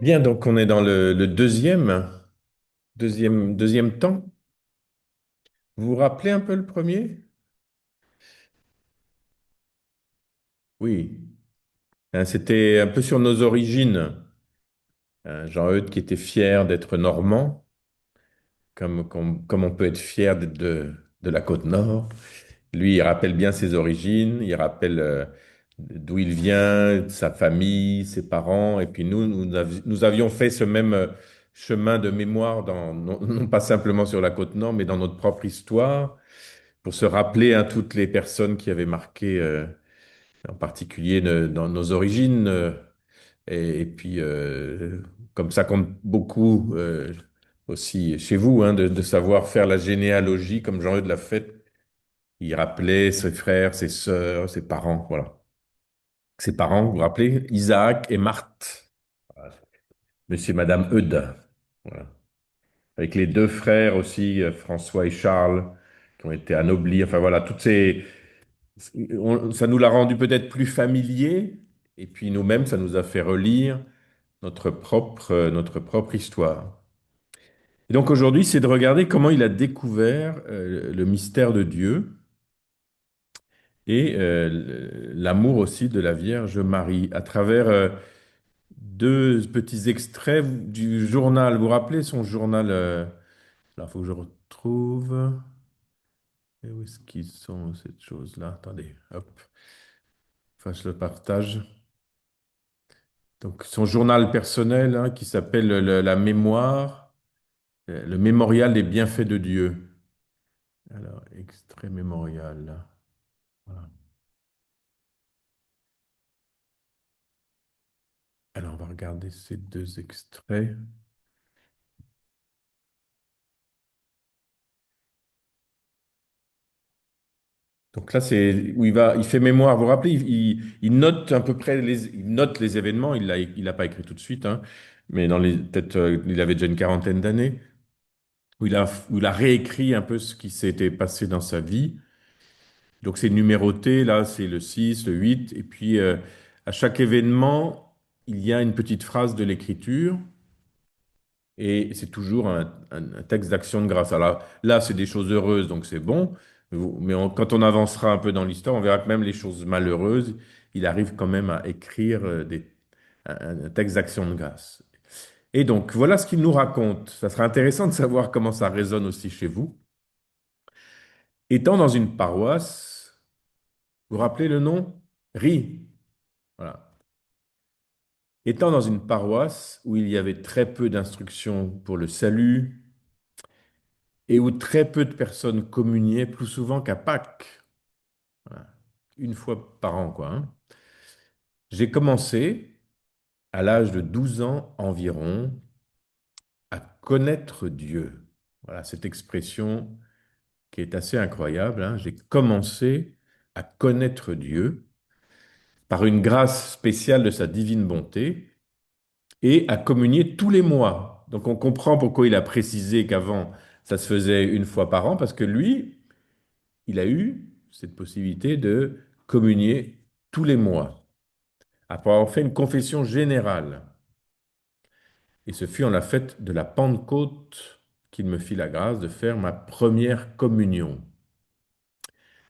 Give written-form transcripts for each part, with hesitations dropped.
Bien, donc on est dans le deuxième temps. Vous vous rappelez un peu le premier? Oui. C'était un peu sur nos origines. Jean-Eudes qui était fier d'être normand, comme on peut être fier d'être de la côte nord. Lui, il rappelle bien ses origines, il rappelle d'où il vient, sa famille, ses parents. Et puis nous avions fait ce même chemin de mémoire, non pas simplement sur la côte nord, mais dans notre propre histoire, pour se rappeler toutes les personnes qui avaient marqué, en particulier dans nos origines. Et puis, comme ça compte beaucoup aussi chez vous, de savoir faire la généalogie, comme Jean-Eudes l'a fait. Il rappelait ses frères, ses sœurs, ses parents, voilà. Ses parents, vous vous rappelez, Isaac et Marthe, monsieur et madame Eudes, voilà. Avec les deux frères aussi, François et Charles, qui ont été anoblis. Enfin voilà, ça nous l'a rendu peut-être plus familier, et puis nous-mêmes, ça nous a fait relire notre propre histoire. Et donc aujourd'hui, c'est de regarder comment il a découvert le mystère de Dieu et l'amour aussi de la Vierge Marie à travers deux petits extraits du journal. Vous vous rappelez son journal là, il faut que je retrouve. Et où est-ce qu'ils sont, cette chose-là? Attendez, hop, enfin, je le partage. Donc, son journal personnel qui s'appelle La Mémoire, le mémorial des bienfaits de Dieu. Alors, extrait mémorial. Voilà. Alors, on va regarder ces deux extraits. Donc là, c'est où il fait mémoire. Vous vous rappelez, il note à peu près il note les événements. Il l'a pas écrit tout de suite, mais peut-être, il avait déjà une quarantaine d'années, où il a réécrit un peu ce qui s'était passé dans sa vie. Donc c'est numéroté. Là, c'est le 6, le 8, et puis à chaque événement, il y a une petite phrase de l'écriture. Et c'est toujours un texte d'action de grâce. Alors là, c'est des choses heureuses, donc c'est bon. Mais quand on avancera un peu dans l'histoire, on verra que même les choses malheureuses, il arrive quand même à écrire un texte d'action de grâce. Et donc, voilà ce qu'il nous raconte. Ça sera intéressant de savoir comment ça résonne aussi chez vous. Étant dans une paroisse, vous vous rappelez le nom? Ri. Voilà. Étant dans une paroisse où il y avait très peu d'instructions pour le salut, et où très peu de personnes communiaient, plus souvent qu'à Pâques, voilà, une fois par an, quoi. J'ai commencé, à l'âge de 12 ans environ, à connaître Dieu. Voilà, cette expression qui est assez incroyable. J'ai commencé à connaître Dieu par une grâce spéciale de sa divine bonté et à communier tous les mois. Donc on comprend pourquoi il a précisé qu'avant, ça se faisait une fois par an, parce que lui, il a eu cette possibilité de communier tous les mois, après avoir fait une confession générale. Et ce fut en la fête de la Pentecôte qu'il me fit la grâce de faire ma première communion.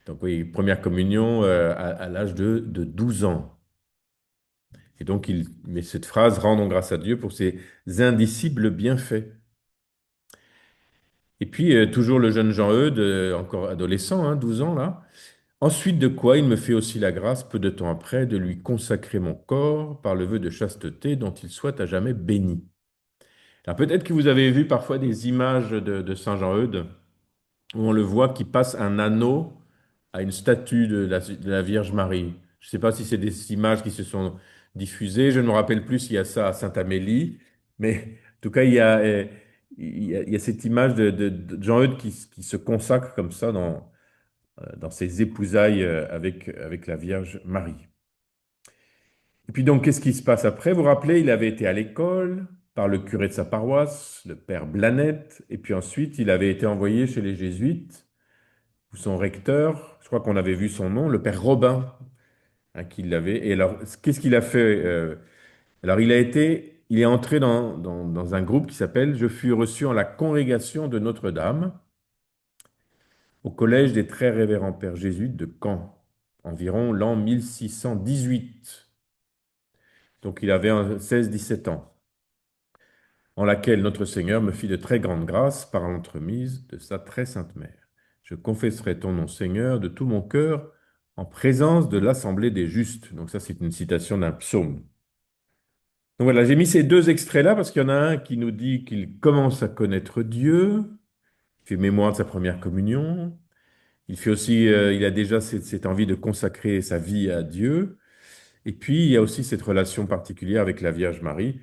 Donc oui, première communion à l'âge de 12 ans. Et donc il met cette phrase, rendons grâce à Dieu pour ses indicibles bienfaits. Et puis toujours le jeune Jean-Eudes, encore adolescent, 12 ans là. Ensuite de quoi il me fait aussi la grâce, peu de temps après, de lui consacrer mon corps par le vœu de chasteté dont il soit à jamais béni. Alors peut-être que vous avez vu parfois des images de Saint Jean-Eudes où on le voit qui passe un anneau à une statue de la Vierge Marie. Je ne sais pas si c'est des images qui se sont diffusées, je ne me rappelle plus s'il y a ça à Sainte-Amélie, mais en tout cas, il y a cette image de Jean-Eudes qui se consacre comme ça dans ses épousailles avec la Vierge Marie. Et puis donc, qu'est-ce qui se passe après? Vous vous rappelez, il avait été à l'école par le curé de sa paroisse, le père Blanette, et puis ensuite, il avait été envoyé chez les Jésuites, où son recteur, je crois qu'on avait vu son nom, le père Robin, qui l'avait. Et alors, qu'est-ce qu'il a fait? Alors, il a été il est entré dans un groupe qui s'appelle Je fus reçu en la congrégation de Notre-Dame, au collège des Très Révérends Pères Jésuites de Caen, environ l'an 1618. Donc il avait 16-17 ans, en laquelle notre Seigneur me fit de très grandes grâces par l'entremise de sa très sainte mère. Je confesserai ton nom, Seigneur, de tout mon cœur, en présence de l'assemblée des justes. Donc ça, c'est une citation d'un psaume. Donc voilà, j'ai mis ces deux extraits-là parce qu'il y en a un qui nous dit qu'il commence à connaître Dieu, il fait mémoire de sa première communion, il fait aussi, il a déjà cette envie de consacrer sa vie à Dieu, et puis il y a aussi cette relation particulière avec la Vierge Marie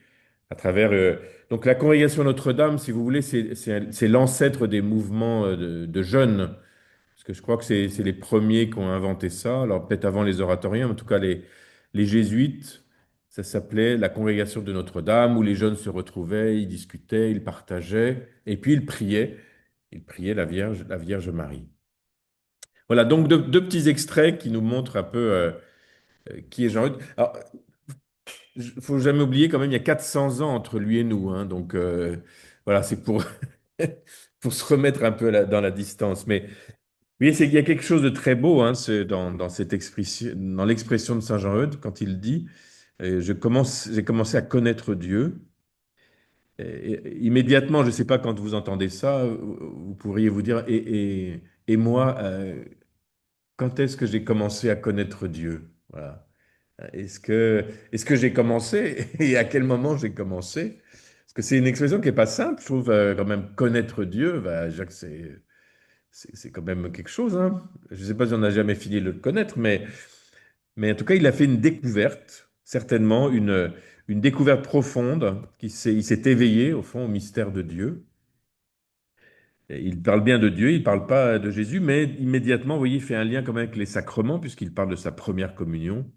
à travers. Donc la congrégation Notre-Dame, si vous voulez, c'est l'ancêtre des mouvements de jeunes. Parce que je crois que c'est les premiers qui ont inventé ça. Alors peut-être avant les oratoriens, mais en tout cas les jésuites, ça s'appelait la congrégation de Notre-Dame, où les jeunes se retrouvaient, ils discutaient, ils partageaient, et puis ils priaient. Ils priaient la Vierge Marie. Voilà, donc deux petits extraits qui nous montrent un peu qui est Jean-Eudes. Alors, il ne faut jamais oublier quand même, il y a 400 ans entre lui et nous, hein, donc voilà, c'est pour, pour se remettre un peu dans la distance. Mais oui, c'est qu'il y a quelque chose de très beau hein, dans cette expression, dans l'expression de Saint Jean-Eudes quand il dit j'ai commencé à connaître Dieu. Immédiatement, je ne sais pas quand vous entendez ça, vous pourriez vous dire et moi, quand est-ce que j'ai commencé à connaître Dieu? Voilà. Est-ce que j'ai commencé et à quel moment j'ai commencé? Parce que c'est une expression qui n'est pas simple, je trouve, quand même connaître Dieu, bah, Jacques, c'est quand même quelque chose, hein. Je ne sais pas si on n'a jamais fini de le connaître, mais en tout cas, il a fait une découverte, certainement une découverte profonde, il s'est éveillé, au fond, au mystère de Dieu. Et il parle bien de Dieu, il ne parle pas de Jésus, mais immédiatement, vous voyez, il fait un lien quand même avec les sacrements, puisqu'il parle de sa première communion.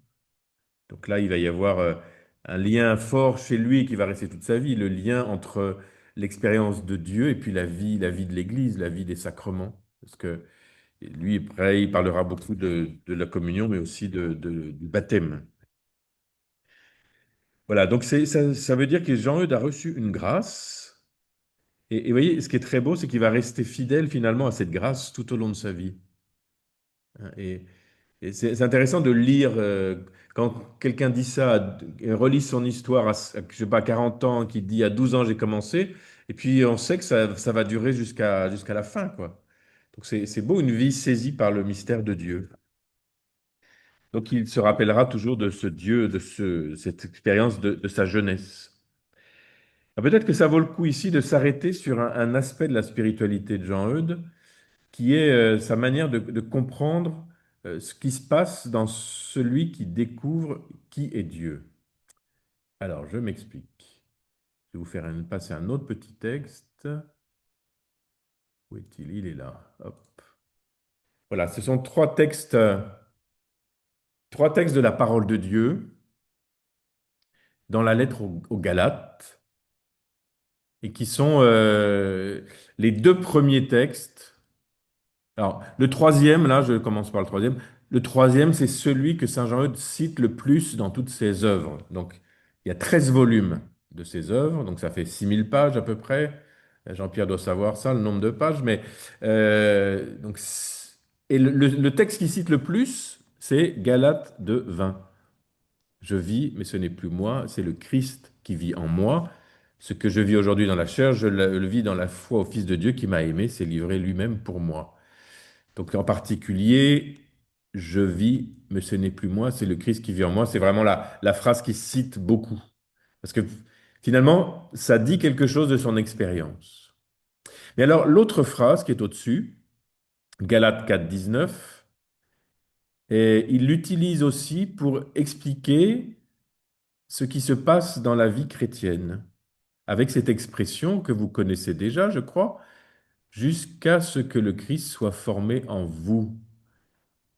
Donc là, il va y avoir un lien fort chez lui qui va rester toute sa vie, le lien entre l'expérience de Dieu et puis la vie de l'Église, la vie des sacrements. Parce que lui, après, il parlera beaucoup de la communion, mais aussi du baptême. Voilà, donc ça veut dire que Jean-Eudes a reçu une grâce. Et vous voyez, ce qui est très beau, c'est qu'il va rester fidèle finalement à cette grâce tout au long de sa vie. Hein. Et c'est intéressant de lire, quand quelqu'un dit ça, relit son histoire je sais pas, 40 ans, qui dit à 12 ans j'ai commencé, et puis on sait que ça va durer jusqu'à la fin, quoi. Donc c'est beau, une vie saisie par le mystère de Dieu. Donc il se rappellera toujours de ce Dieu, cette expérience de sa jeunesse. Alors, peut-être que ça vaut le coup ici de s'arrêter sur un aspect de la spiritualité de Jean Eudes, qui est sa manière de comprendre ce qui se passe dans celui qui découvre qui est Dieu. Alors, je m'explique. Je vais vous faire passer un autre petit texte. Où est-il? Il est là. Hop. Voilà, ce sont trois textes de la parole de Dieu dans la lettre aux Galates, et qui sont les deux premiers textes. Alors, le troisième, là, je commence par le troisième. Le troisième, c'est celui que Saint Jean-Eudes cite le plus dans toutes ses œuvres. Donc, il y a 13 volumes de ses œuvres, donc ça fait 6000 pages à peu près. Jean-Pierre doit savoir ça, le nombre de pages, mais et le texte qu'il cite le plus, c'est Galates 2:20. Je vis, mais ce n'est plus moi, c'est le Christ qui vit en moi. Ce que je vis aujourd'hui dans la chair, je le vis dans la foi au Fils de Dieu qui m'a aimé, s'est livré lui-même pour moi. Donc en particulier, je vis, mais ce n'est plus moi, c'est le Christ qui vit en moi. C'est vraiment la phrase qui cite beaucoup. Parce que finalement, ça dit quelque chose de son expérience. Mais alors, l'autre phrase qui est au-dessus, Galates 4:19, et il l'utilise aussi pour expliquer ce qui se passe dans la vie chrétienne, avec cette expression que vous connaissez déjà, je crois, jusqu'à ce que le Christ soit formé en vous.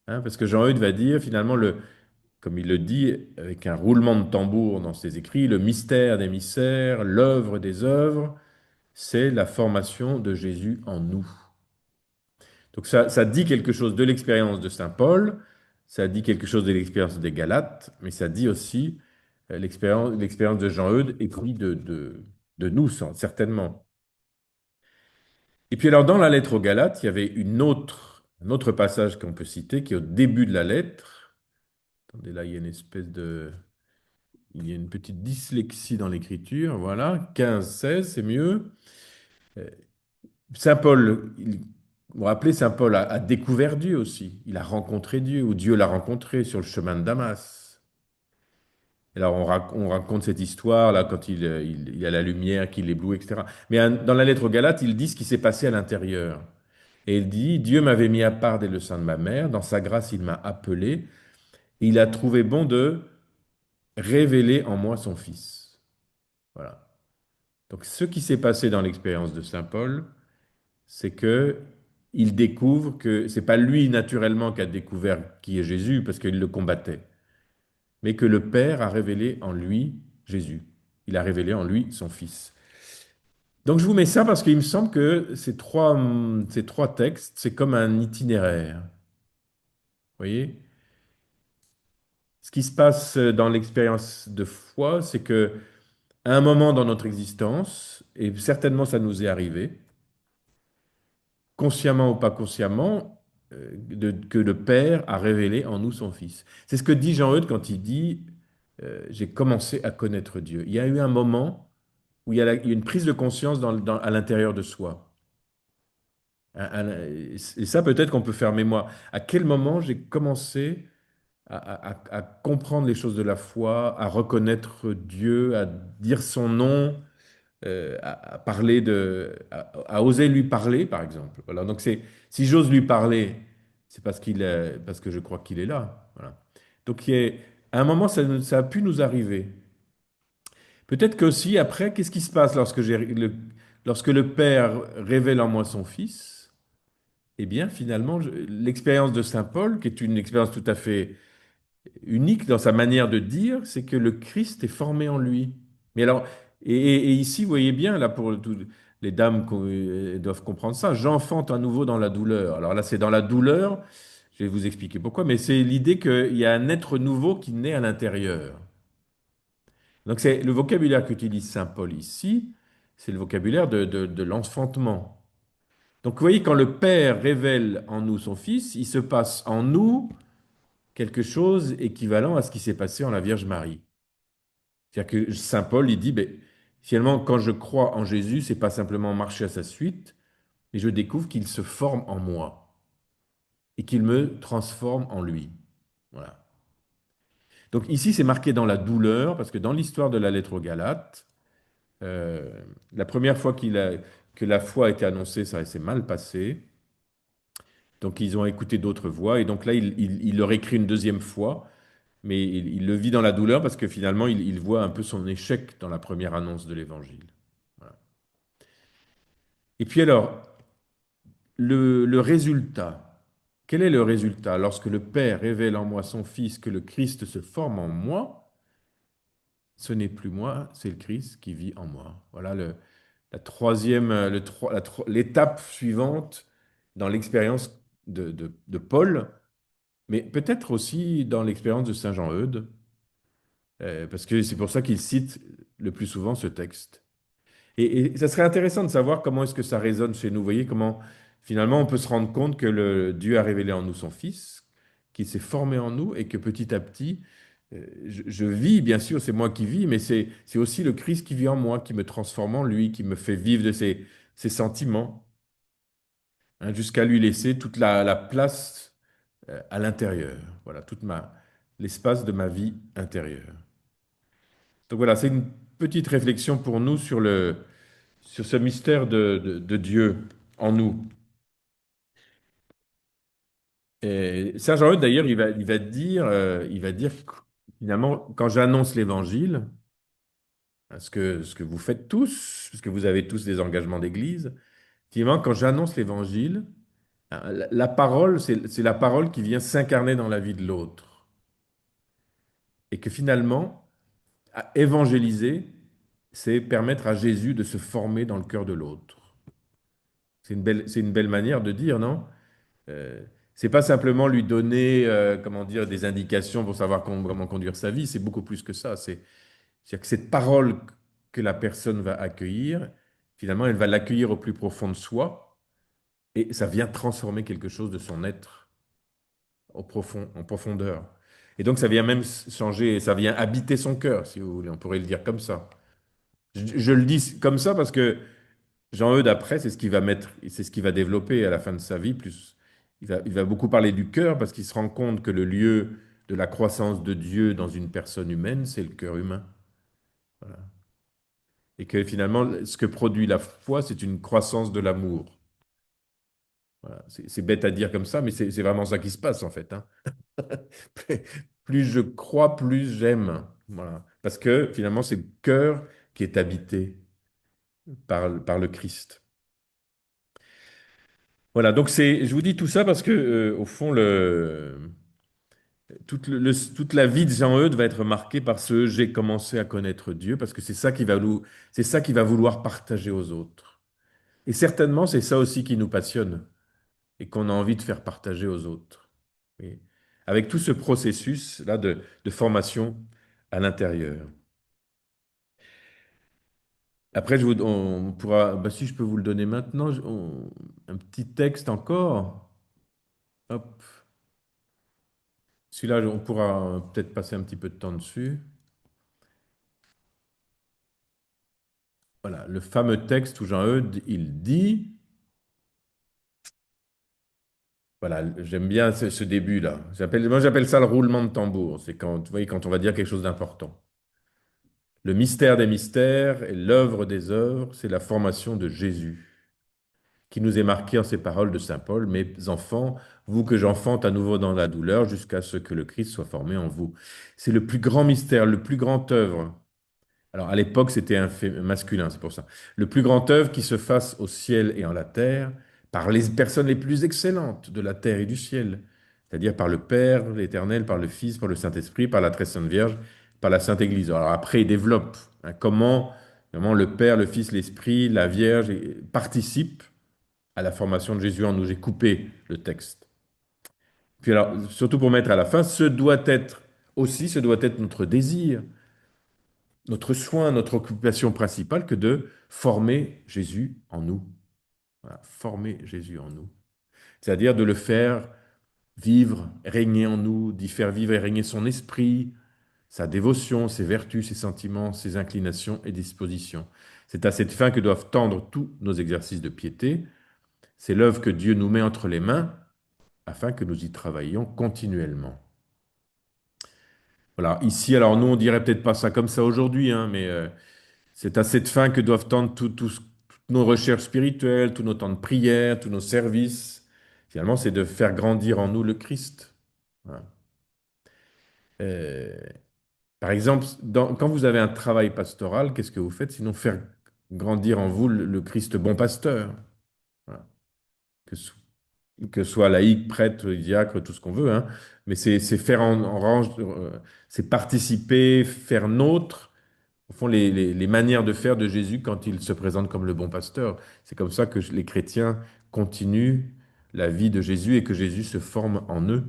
Hein, parce que Jean-Eudes va dire finalement, comme il le dit avec un roulement de tambour dans ses écrits, le mystère des mystères, l'œuvre des œuvres, c'est la formation de Jésus en nous. Donc ça dit quelque chose de l'expérience de Saint Paul, ça dit quelque chose de l'expérience des Galates, mais ça dit aussi l'expérience de Jean-Eudes et puis de nous, certainement. Et puis alors, dans la lettre aux Galates, il y avait un autre passage qu'on peut citer, qui est au début de la lettre. Attendez, là, il y a une espèce de... Il y a une petite dyslexie dans l'écriture, voilà. 15-16, c'est mieux. Euh, Saint Paul, vous vous rappelez, Saint Paul a découvert Dieu aussi. Il a rencontré Dieu, ou Dieu l'a rencontré sur le chemin de Damas. Alors on raconte cette histoire là quand il a la lumière qui l'éblouit, etc. Mais dans la lettre aux Galates, il dit ce qui s'est passé à l'intérieur. Et il dit, Dieu m'avait mis à part dès le sein de ma mère, dans sa grâce il m'a appelé, et il a trouvé bon de révéler en moi son Fils. Voilà. Donc ce qui s'est passé dans l'expérience de Saint Paul, c'est que il découvre que c'est pas lui naturellement qui a découvert qui est Jésus parce qu'il le combattait, mais que le Père a révélé en lui Jésus. Il a révélé en lui son Fils. Donc je vous mets ça parce qu'il me semble que ces trois textes, c'est comme un itinéraire. Vous voyez? Ce qui se passe dans l'expérience de foi, c'est que à un moment dans notre existence, et certainement ça nous est arrivé, consciemment ou pas consciemment, que le Père a révélé en nous son Fils. C'est ce que dit Jean-Eudes quand il dit j'ai commencé à connaître Dieu. Il y a eu un moment où il y a une prise de conscience à l'intérieur de soi. Et ça, peut-être qu'on peut faire mémoire. À quel moment j'ai commencé à comprendre les choses de la foi, à reconnaître Dieu, à dire son nom, à parler à oser lui parler, par exemple. Voilà. Donc si j'ose lui parler, c'est parce que je crois qu'il est là. Voilà. Donc à un moment, ça a pu nous arriver. Peut-être qu'aussi, après, qu'est-ce qui se passe lorsque le Père révèle en moi son Fils? Eh bien, finalement, l'expérience de Saint Paul, qui est une expérience tout à fait unique dans sa manière de dire, c'est que le Christ est formé en lui. Mais alors, et ici, vous voyez bien, là, les dames doivent comprendre ça, j'enfante à nouveau dans la douleur. Alors là, c'est dans la douleur, je vais vous expliquer pourquoi, mais c'est l'idée qu'il y a un être nouveau qui naît à l'intérieur. Donc, c'est le vocabulaire qu'utilise Saint Paul ici, c'est le vocabulaire de l'enfantement. Donc, vous voyez, quand le Père révèle en nous son Fils, il se passe en nous quelque chose équivalent à ce qui s'est passé en la Vierge Marie. C'est-à-dire que Saint Paul, il dit, ben, finalement, quand je crois en Jésus, c'est pas simplement marcher à sa suite, mais je découvre qu'il se forme en moi et qu'il me transforme en lui. Voilà. Donc ici, c'est marqué dans la douleur, parce que dans l'histoire de la lettre aux Galates, euh, la première fois que la foi a été annoncée, ça s'est mal passé. Donc ils ont écouté d'autres voix, et donc là, il leur écrit une deuxième fois, mais il le vit dans la douleur parce que finalement, il voit un peu son échec dans la première annonce de l'Évangile. Voilà. Et puis alors, le résultat, quel est le résultat? Lorsque le Père révèle en moi son Fils, que le Christ se forme en moi, ce n'est plus moi, c'est le Christ qui vit en moi. Voilà la troisième, l'étape suivante dans l'expérience de Paul, mais peut-être aussi dans l'expérience de Saint Jean-Eudes, parce que c'est pour ça qu'il cite le plus souvent ce texte. Et ça serait intéressant de savoir comment est-ce que ça résonne chez nous. Vous voyez comment finalement on peut se rendre compte que Dieu a révélé en nous son Fils, qu'il s'est formé en nous et que petit à petit, je vis, bien sûr, c'est moi qui vis, mais c'est aussi le Christ qui vit en moi, qui me transforme en lui, qui me fait vivre de ses sentiments, hein, jusqu'à lui laisser toute la place à l'intérieur. Voilà, l'espace de ma vie intérieure. Donc voilà, c'est une petite réflexion pour nous sur ce mystère de Dieu en nous. Et Saint Jean-Eudes, d'ailleurs, il va dire que, finalement, quand j'annonce l'Évangile, hein, ce que vous faites tous, parce que vous avez tous des engagements d'Église, finalement, quand j'annonce l'Évangile, hein, la parole, c'est la parole qui vient s'incarner dans la vie de l'autre. Et que finalement, évangéliser, c'est permettre à Jésus de se former dans le cœur de l'autre. C'est une belle manière de dire, non? Euh, c'est pas simplement lui donner, comment dire, des indications pour savoir comment conduire sa vie, c'est beaucoup plus que ça. C'est-à-dire que cette parole que la personne va accueillir, finalement, elle va l'accueillir au plus profond de soi et ça vient transformer quelque chose de son être en profondeur. Et donc, ça vient même changer, ça vient habiter son cœur, si vous voulez, on pourrait le dire comme ça. Je le dis comme ça parce que Jean-Eudes, après, c'est ce qu'il va mettre, c'est ce qu'il va développer à la fin de sa vie. Plus, il va beaucoup parler du cœur parce qu'il se rend compte que le lieu de la croissance de Dieu dans une personne humaine, c'est le cœur humain. Voilà. Et que finalement, ce que produit la foi, c'est une croissance de l'amour. Voilà. C'est bête à dire comme ça, mais c'est vraiment ça qui se passe en fait, hein. Plus plus je crois, plus j'aime. Voilà. Parce que finalement, c'est le cœur qui est habité par le Christ. Voilà, donc je vous dis tout ça parce que, au fond, toute la vie de Jean-Eudes va être marquée par ce j'ai commencé à connaître Dieu, parce que c'est ça qu'il va vouloir partager aux autres. Et certainement, c'est ça aussi qui nous passionne et qu'on a envie de faire partager aux autres. Oui. Avec tout ce processus-là de formation à l'intérieur. Après, on pourra, bah, si je peux vous le donner maintenant, un petit texte encore. Hop. Celui-là, on pourra peut-être passer un petit peu de temps dessus. Voilà, le fameux texte où Jean-Eudes, il dit, voilà, j'aime bien ce début-là. Moi, j'appelle ça le roulement de tambour. C'est quand, vous voyez, quand on va dire quelque chose d'important. Le mystère des mystères et l'œuvre des œuvres, c'est la formation de Jésus, qui nous est marqué en ces paroles de Saint Paul, mes enfants, vous que j'enfante à nouveau dans la douleur, jusqu'à ce que le Christ soit formé en vous. C'est le plus grand mystère, le plus grand œuvre. Alors, à l'époque, c'était un fait masculin, c'est pour ça. Le plus grand œuvre qui se fasse au ciel et en la terre par les personnes les plus excellentes de la terre et du ciel, c'est-à-dire par le Père, l'Éternel, par le Fils, par le Saint-Esprit, par la très sainte Vierge, par la Sainte Église. Alors après, il développe hein, comment le Père, le Fils, l'Esprit, la Vierge participent à la formation de Jésus en nous. J'ai coupé le texte. Puis alors, surtout pour mettre à la fin, ce doit être notre désir notre soin, notre occupation principale que de former Jésus en nous. Voilà, former Jésus en nous. C'est-à-dire de le faire vivre, régner en nous, d'y faire vivre et régner son esprit, sa dévotion, ses vertus, ses sentiments, ses inclinations et dispositions. C'est à cette fin que doivent tendre tous nos exercices de piété. C'est l'œuvre que Dieu nous met entre les mains afin que nous y travaillions continuellement. Voilà, ici, alors nous, on dirait peut-être pas ça comme ça aujourd'hui, hein, mais c'est à cette fin que doivent tendre toutes nos recherches spirituelles, tous nos temps de prière, tous nos services. Finalement, c'est de faire grandir en nous le Christ. Voilà. Euh, Par exemple, quand vous avez un travail pastoral, qu'est-ce que vous faites? Sinon, faire grandir en vous le Christ bon pasteur. Voilà. Que, so- que soit laïque, prêtre, diacre, tout ce qu'on veut, hein. Mais c'est faire c'est participer, faire nôtre au fond, les manières de faire de Jésus quand il se présente comme le bon pasteur. C'est comme ça que les chrétiens continuent la vie de Jésus et que Jésus se forme en eux.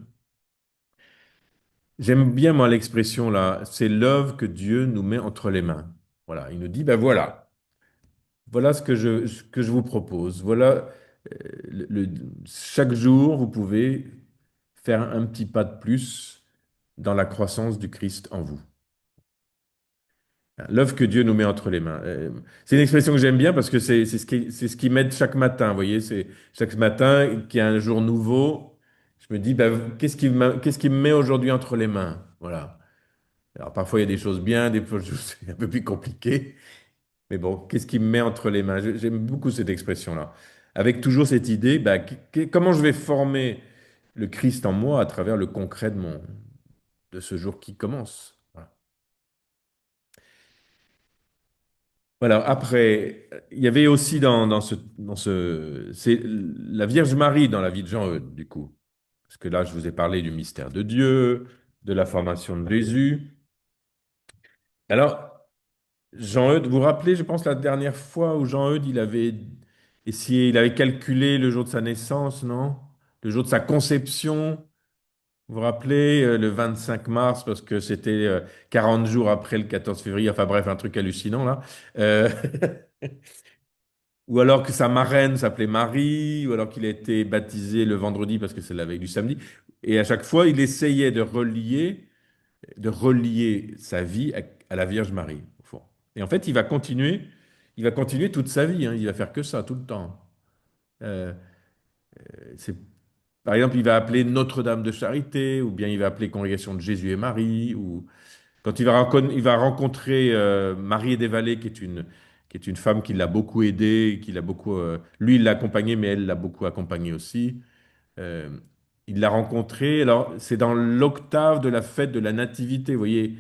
J'aime bien, moi, l'expression là, c'est l'œuvre que Dieu nous met entre les mains. Voilà, il nous dit, ben voilà ce que je vous propose. Voilà, euh, chaque jour, vous pouvez faire un petit pas de plus dans la croissance du Christ en vous. L'œuvre que Dieu nous met entre les mains. C'est une expression que j'aime bien parce que c'est ce qui m'aide chaque matin. Vous voyez, c'est chaque matin qu'il y a un jour nouveau, je me dis, ben, qu'est-ce qui me met aujourd'hui entre les mains? Voilà. Alors parfois il y a des choses bien, des choses un peu plus compliquées, mais bon, qu'est-ce qui me met entre les mains? J'aime beaucoup cette expression-là. Avec toujours cette idée, ben, comment je vais former le Christ en moi à travers le concret de ce jour qui commence. Voilà. Voilà, après, il y avait aussi c'est la Vierge Marie dans la vie de Jean-Eudes, du coup. Parce que là, je vous ai parlé du mystère de Dieu, de la formation de Jésus. Alors, Jean-Eudes, vous vous rappelez, je pense, la dernière fois où Jean-Eudes, il avait calculé le jour de sa naissance, non? le jour de sa conception. Vous vous rappelez, le 25 mars, parce que c'était 40 jours après le 14 février, enfin bref, un truc hallucinant là. Euh, ou alors que sa marraine s'appelait Marie, ou alors qu'il a été baptisé le vendredi parce que c'est la veille du samedi. Et à chaque fois, il essayait de relier sa vie à la Vierge Marie, au fond. Et en fait, il va continuer toute sa vie, hein. Il va faire que ça tout le temps. Euh, c'est, Par exemple, il va appeler Notre-Dame de Charité, ou bien il va appeler Congrégation de Jésus et Marie, ou quand il va rencontrer Marie des Vallées, qui est une femme qui l'a beaucoup aidé, lui, il l'a accompagné, mais elle l'a beaucoup accompagné aussi. Euh, il l'a rencontrée, alors c'est dans l'octave de la fête de la Nativité, vous voyez, il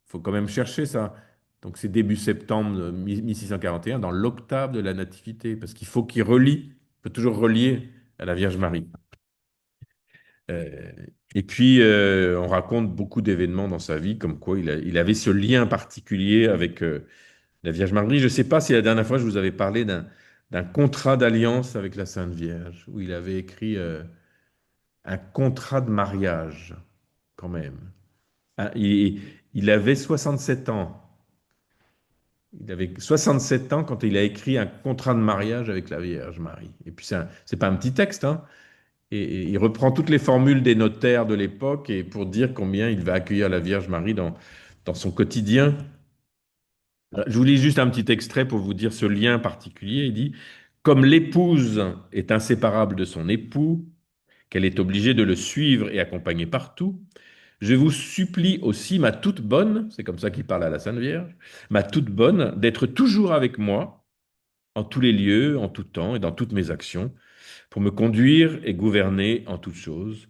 faut quand même chercher ça. Donc c'est début septembre 1641, dans l'octave de la Nativité, parce qu'il peut toujours relier à la Vierge Marie. Euh, et puis, on raconte beaucoup d'événements dans sa vie, comme quoi il avait ce lien particulier avec la Vierge Marie. Je ne sais pas si la dernière fois je vous avais parlé d'un contrat d'alliance avec la Sainte Vierge, où il avait écrit un contrat de mariage, quand même. Hein, il avait 67 ans. Il avait 67 ans quand il a écrit un contrat de mariage avec la Vierge Marie. Et puis, c'est pas un petit texte, hein. Et il reprend toutes les formules des notaires de l'époque et pour dire combien il va accueillir la Vierge Marie dans son quotidien. Je vous lis juste un petit extrait pour vous dire ce lien particulier. Il dit, comme l'épouse est inséparable de son époux, qu'elle est obligée de le suivre et accompagner partout, je vous supplie aussi, ma toute bonne, c'est comme ça qu'il parle à la Sainte Vierge, ma toute bonne, d'être toujours avec moi en tous les lieux, en tout temps et dans toutes mes actions, pour me conduire et gouverner en toutes choses,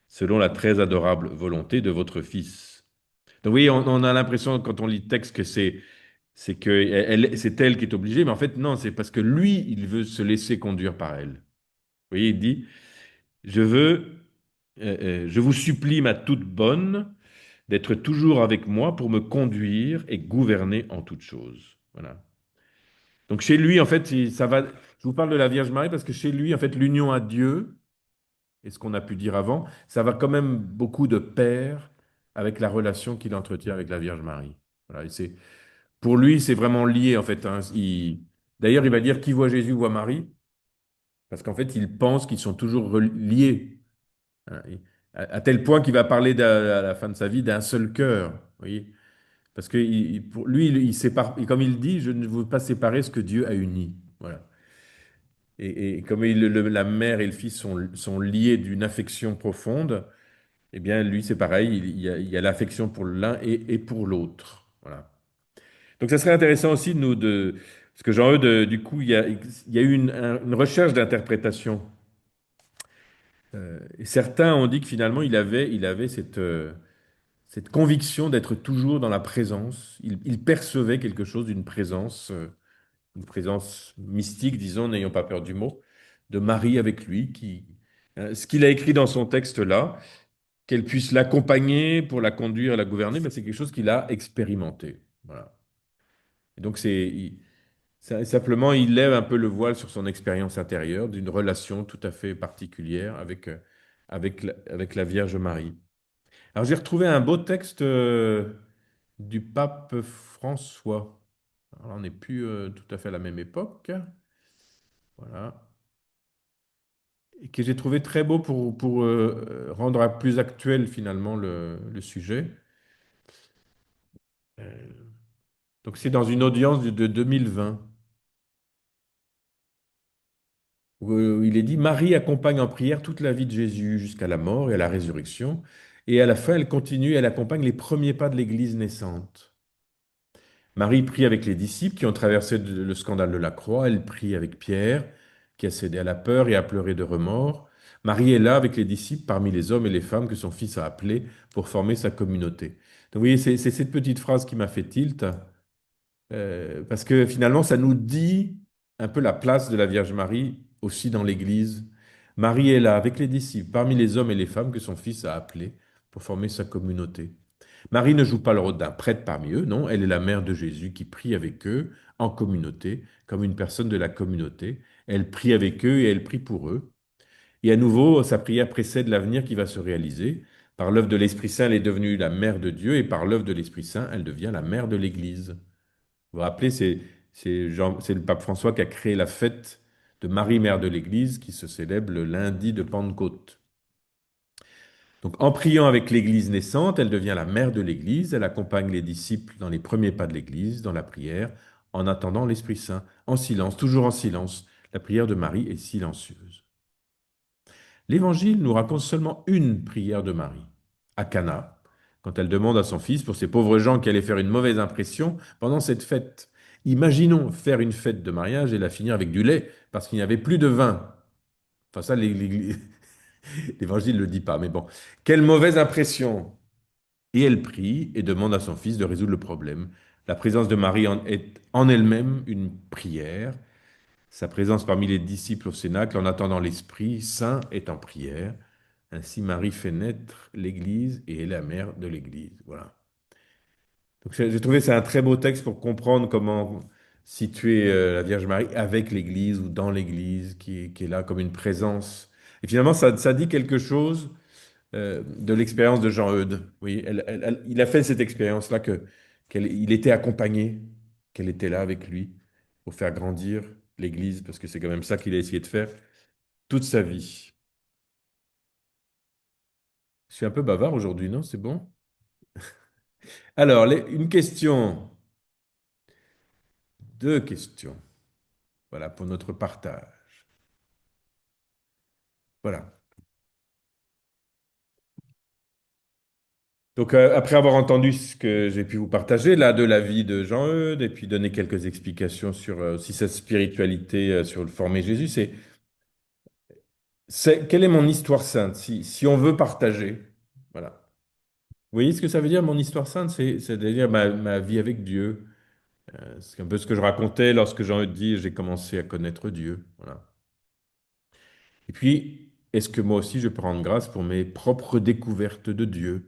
selon la très adorable volonté de votre Fils. Donc oui, on a l'impression quand on lit le texte que c'est elle qui est obligée, mais en fait non, c'est parce que lui, il veut se laisser conduire par elle. Vous voyez, il dit, je vous supplie, ma toute bonne, d'être toujours avec moi pour me conduire et gouverner en toutes choses. Voilà. Donc chez lui, en fait, ça va. Je vous parle de la Vierge Marie parce que chez lui, en fait, l'union à Dieu, et ce qu'on a pu dire avant, ça va quand même beaucoup de pair avec la relation qu'il entretient avec la Vierge Marie. Voilà, pour lui, c'est vraiment lié, en fait, hein. D'ailleurs, il va dire qui voit Jésus voit Marie, parce qu'en fait, il pense qu'ils sont toujours liés, hein. À tel point qu'il va parler à la fin de sa vie d'un seul cœur. Vous voyez. Parce que pour lui, il sépare, et comme il dit, je ne veux pas séparer ce que Dieu a uni. Voilà. Et comme la mère et le fils sont liés d'une affection profonde, eh bien, lui, c'est pareil, il y a l'affection pour l'un et pour l'autre. Voilà. Donc, ça serait intéressant aussi parce que Jean-Eudes, du coup, il y a eu une recherche d'interprétation. Et certains ont dit que finalement, il avait cette conviction d'être toujours dans la présence. Il percevait quelque chose d'une présence, une présence mystique, disons, n'ayons pas peur du mot, de Marie avec lui, ce qu'il a écrit dans son texte là, qu'elle puisse l'accompagner pour la conduire et la gouverner, ben, c'est quelque chose qu'il a expérimenté. Voilà. Et donc, simplement, il lève un peu le voile sur son expérience intérieure d'une relation tout à fait particulière avec la Vierge Marie. Alors, j'ai retrouvé un beau texte du pape François. Alors, on n'est plus tout à fait à la même époque. Voilà. Et que j'ai trouvé très beau pour rendre plus actuel finalement le sujet. Euh, donc, c'est dans une audience de 2020 où il est dit, Marie accompagne en prière toute la vie de Jésus jusqu'à la mort et à la résurrection. Et à la fin, elle continue, elle accompagne les premiers pas de l'Église naissante. Marie prie avec les disciples qui ont traversé le scandale de la croix. Elle prie avec Pierre, qui a cédé à la peur et a pleuré de remords. Marie est là avec les disciples parmi les hommes et les femmes que son fils a appelés pour former sa communauté. Donc, vous voyez, c'est cette petite phrase qui m'a fait tilt, parce que finalement, ça nous dit un peu la place de la Vierge Marie aussi dans l'Église. Marie est là avec les disciples parmi les hommes et les femmes que son fils a appelés pour former sa communauté. Marie ne joue pas le rôle d'un prêtre parmi eux, non, elle est la mère de Jésus qui prie avec eux en communauté, comme une personne de la communauté. Elle prie avec eux et elle prie pour eux. Et à nouveau, sa prière précède l'avenir qui va se réaliser. Par l'œuvre de l'Esprit Saint, elle est devenue la mère de Dieu, et par l'œuvre de l'Esprit Saint, elle devient la mère de l'Église. Vous vous rappelez, c'est le pape François qui a créé la fête de Marie, mère de l'Église, qui se célèbre le lundi de Pentecôte. Donc, en priant avec l'Église naissante, elle devient la mère de l'Église. Elle accompagne les disciples dans les premiers pas de l'Église, dans la prière, en attendant l'Esprit Saint, en silence, toujours en silence. La prière de Marie est silencieuse. L'Évangile nous raconte seulement une prière de Marie, à Cana, quand elle demande à son fils, pour ces pauvres gens qui allaient faire une mauvaise impression pendant cette fête. Imaginons faire une fête de mariage et la finir avec du lait, parce qu'il n'y avait plus de vin. Enfin, ça, l'Évangile ne le dit pas, mais bon. Quelle mauvaise impression! Et elle prie et demande à son fils de résoudre le problème. La présence de Marie est en elle-même une prière. Sa présence parmi les disciples au Cénacle, en attendant l'Esprit Saint, est en prière. Ainsi, Marie fait naître l'Église et est la mère de l'Église. Voilà. Donc, j'ai trouvé que c'est un très beau texte pour comprendre comment situer la Vierge Marie avec l'Église ou dans l'Église, qui est là comme une présence. Et finalement, ça dit quelque chose de l'expérience de Jean-Eudes. Oui, il a fait cette expérience-là il était accompagné, qu'elle était là avec lui pour faire grandir l'Église, parce que c'est quand même ça qu'il a essayé de faire toute sa vie. Je suis un peu bavard aujourd'hui, non? C'est bon? Alors, une question, deux questions. Voilà, pour notre partage. Voilà. Donc, après avoir entendu ce que j'ai pu vous partager, là, de la vie de Jean-Eudes, et puis donner quelques explications sur aussi sa spiritualité, sur le former Jésus, quelle est mon histoire sainte, si on veut partager. Voilà. Vous voyez ce que ça veut dire, mon histoire sainte? C'est-à-dire ma vie avec Dieu. C'est un peu ce que je racontais lorsque Jean-Eudes dit, j'ai commencé à connaître Dieu. Voilà. Et puis, est-ce que moi aussi, je peux rendre grâce pour mes propres découvertes de Dieu?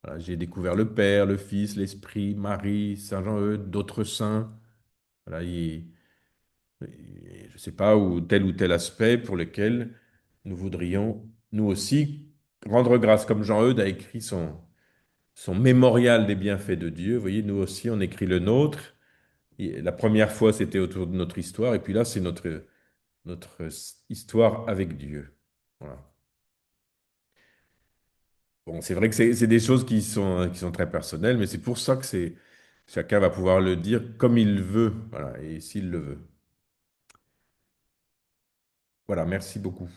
Voilà, j'ai découvert le Père, le Fils, l'Esprit, Marie, Saint Jean-Eudes, d'autres saints. Voilà, je ne sais pas, ou tel aspect pour lequel nous voudrions, nous aussi, rendre grâce, comme Jean-Eudes a écrit son mémorial des bienfaits de Dieu. Vous voyez, nous aussi, on écrit le nôtre. Et la première fois, c'était autour de notre histoire, et puis là, c'est notre histoire avec Dieu. Voilà. Bon, c'est vrai que c'est des choses qui sont très personnelles, mais c'est pour ça que chacun va pouvoir le dire comme il veut, voilà, et s'il le veut. Voilà, merci beaucoup.